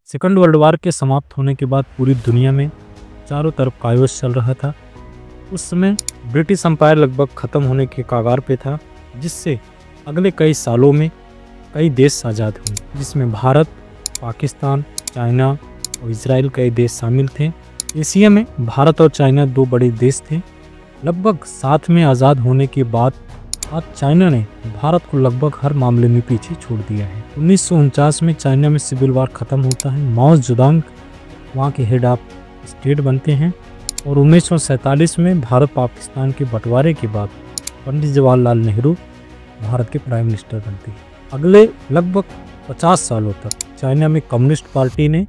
Second world war के समाप्त होने के बाद पूरी दुनिया में चारों तरफ कायोस चल रहा था। उस समय ब्रिटिश एम्पायर लगभग ख़त्म होने के कगार पे था, जिससे अगले कई सालों में कई देश आज़ाद हुए, जिसमें भारत, पाकिस्तान, चाइना और इजराइल कई देश शामिल थे। एशिया में भारत और चाइना दो बड़े देश थे। लगभग साथ में आज़ाद होने के बाद आज चाइना ने भारत को लगभग हर मामले में पीछे छोड़ दिया है। 1949 में चाइना में सिविल वार ख़त्म होता है। माओ जेडुंग वहाँ के हेड ऑफ स्टेट बनते हैं और 1947 में भारत पाकिस्तान के बंटवारे के बाद पंडित जवाहरलाल नेहरू भारत के प्राइम मिनिस्टर बनते हैं। अगले लगभग 50 सालों तक चाइना में कम्युनिस्ट पार्टी ने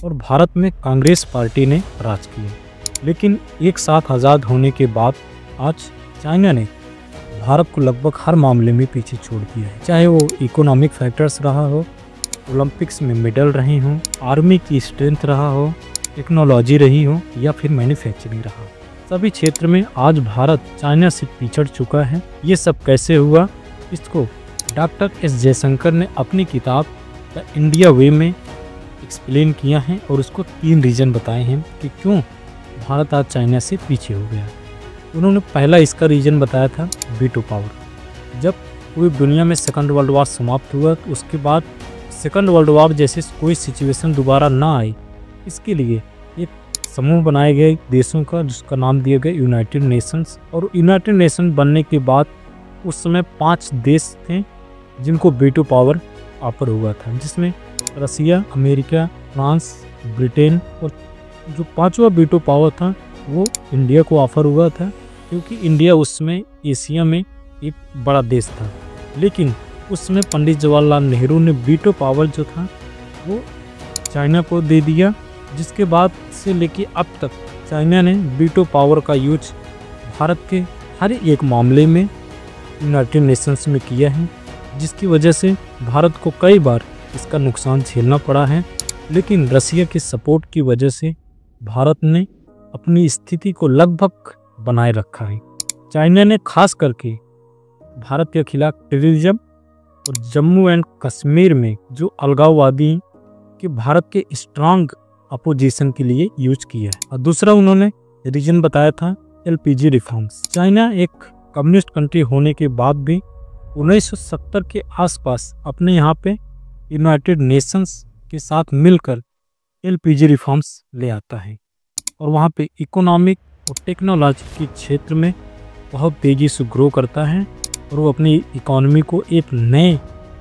और भारत में कांग्रेस पार्टी ने राज किया, लेकिन एक साथ आज़ाद होने के बाद आज चाइना ने भारत को लगभग हर मामले में पीछे छोड़ दिया है, चाहे वो इकोनॉमिक फैक्टर्स रहा हो, ओलंपिक्स में मेडल रहे हों, आर्मी की स्ट्रेंथ रहा हो, टेक्नोलॉजी रही हो या फिर मैन्युफैक्चरिंग रहा हो। सभी क्षेत्र में आज भारत चाइना से पिछड़ चुका है। ये सब कैसे हुआ, इसको डॉक्टर एस जयशंकर ने अपनी किताब द इंडिया वे में एक्सप्लेन किया है और उसको 3 रीज़न बताए हैं कि क्यों भारत आज चाइना से पीछे हो गया। उन्होंने पहला इसका रीज़न बताया था वीटो पावर। जब पूरी दुनिया में सेकंड वर्ल्ड वार समाप्त हुआ तो उसके बाद सेकंड वर्ल्ड वार जैसे कोई सिचुएशन दोबारा ना आए, इसके लिए एक समूह बनाए गए देशों का, जिसका नाम दिया गया यूनाइटेड नेशंस। और यूनाइटेड नेशन बनने के बाद उस समय 5 देश थे जिनको वीटो पावर ऑफर हुआ था, जिसमें रसिया, अमेरिका, फ्रांस, ब्रिटेन और जो 5वां वीटो पावर था वो इंडिया को ऑफर हुआ था, क्योंकि इंडिया उस समय एशिया में एक बड़ा देश था। लेकिन उस समय पंडित जवाहरलाल नेहरू ने वीटो पावर जो था वो चाइना को दे दिया, जिसके बाद से लेके अब तक चाइना ने वीटो पावर का यूज भारत के हर एक मामले में यूनाइटेड नेशंस में किया है, जिसकी वजह से भारत को कई बार इसका नुकसान झेलना पड़ा है। लेकिन रसिया के सपोर्ट की वजह से भारत ने अपनी स्थिति को लगभग बनाए रखा है। चाइना ने खास करके भारत के खिलाफ टेररिज्म और जम्मू एंड कश्मीर में जो अलगाववादी कि भारत के स्ट्रांग अपोजिशन के लिए यूज किया है। और दूसरा उन्होंने रीजन बताया था एलपीजी रिफॉर्म्स। चाइना एक कम्युनिस्ट कंट्री होने के बाद भी 1970 के आसपास अपने यहाँ पे यूनाइटेड नेशंस के साथ मिलकर एलपीजी रिफॉर्म्स ले आता है और वहाँ पे इकोनॉमिक और टेक्नोलॉजी के क्षेत्र में बहुत तेज़ी से ग्रो करता है और वो अपनी इकोनॉमी को एक नए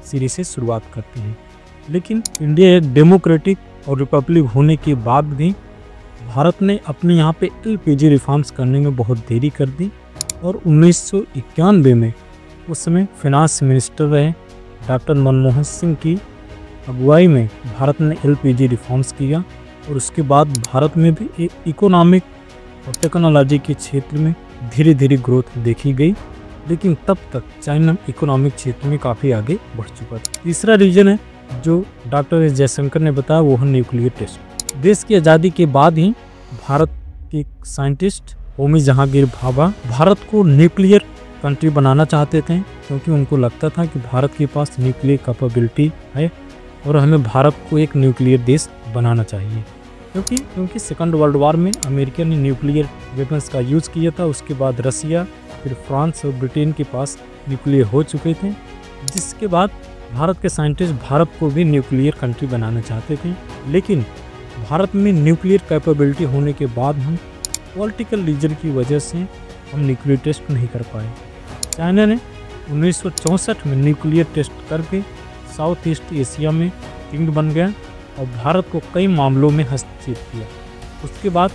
सिरे से शुरुआत करते हैं। लेकिन इंडिया एक डेमोक्रेटिक और रिपब्लिक होने के बाद भी भारत ने अपने यहाँ पे एलपीजी रिफॉर्म्स करने में बहुत देरी कर दी और 1991 में उस समय फाइनेंस मिनिस्टर रहे डॉक्टर मनमोहन सिंह की अगुवाई में भारत ने एलपीजी रिफॉर्म्स किया और उसके बाद भारत में भी एक इकोनॉमिक और टेक्नोलॉजी के क्षेत्र में धीरे धीरे ग्रोथ देखी गई। लेकिन तब तक चाइना इकोनॉमिक क्षेत्र में काफ़ी आगे बढ़ चुका था। तीसरा रीजन है जो डॉक्टर एस जयशंकर ने बताया, वो है न्यूक्लियर टेस्ट। देश की आज़ादी के बाद ही भारत के साइंटिस्ट होमी जहांगीर भाभा भारत को न्यूक्लियर कंट्री बनाना चाहते थे, क्योंकि उनको लगता था कि भारत के पास न्यूक्लियर कैपेबिलिटी है और हमें भारत को एक न्यूक्लियर देश बनाना चाहिए। क्योंकि सेकंड वर्ल्ड वार में अमेरिका ने न्यूक्लियर वेपन्स का यूज़ किया था। उसके बाद रसिया, फिर फ्रांस और ब्रिटेन के पास न्यूक्लियर हो चुके थे, जिसके बाद भारत के साइंटिस्ट भारत को भी न्यूक्लियर कंट्री बनाना चाहते थे। लेकिन भारत में न्यूक्लियर कैपेबिलिटी होने के बाद हम पॉलिटिकल रीजन की वजह से हम न्यूक्लियर टेस्ट नहीं कर पाए। चाइना ने 1964 में न्यूक्लियर टेस्ट करके साउथ ईस्ट एशिया में किंग बन गया और भारत को कई मामलों में हस्तक्षेप किया। उसके बाद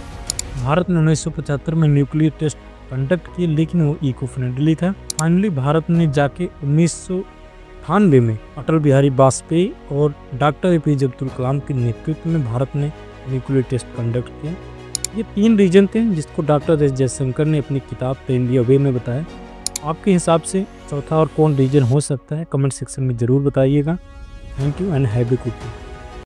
भारत ने 1975 में न्यूक्लियर टेस्ट कंडक्ट किए, लेकिन वो इको फ्रेंडली था। फाइनली भारत ने जाके 1998 में अटल बिहारी वाजपेयी और डॉक्टर एपीजे अब्दुल कलाम के नेतृत्व में भारत ने न्यूक्लियर टेस्ट कंडक्ट किया। ये 3 रीजन थे जिसको डॉक्टर एस जयशंकर ने अपनी किताब द इंडिया वे में बताया। आपके हिसाब से चौथा और कौन रीजन हो सकता है, कमेंट सेक्शन में ज़रूर बताइएगा। Thank you and have a good day.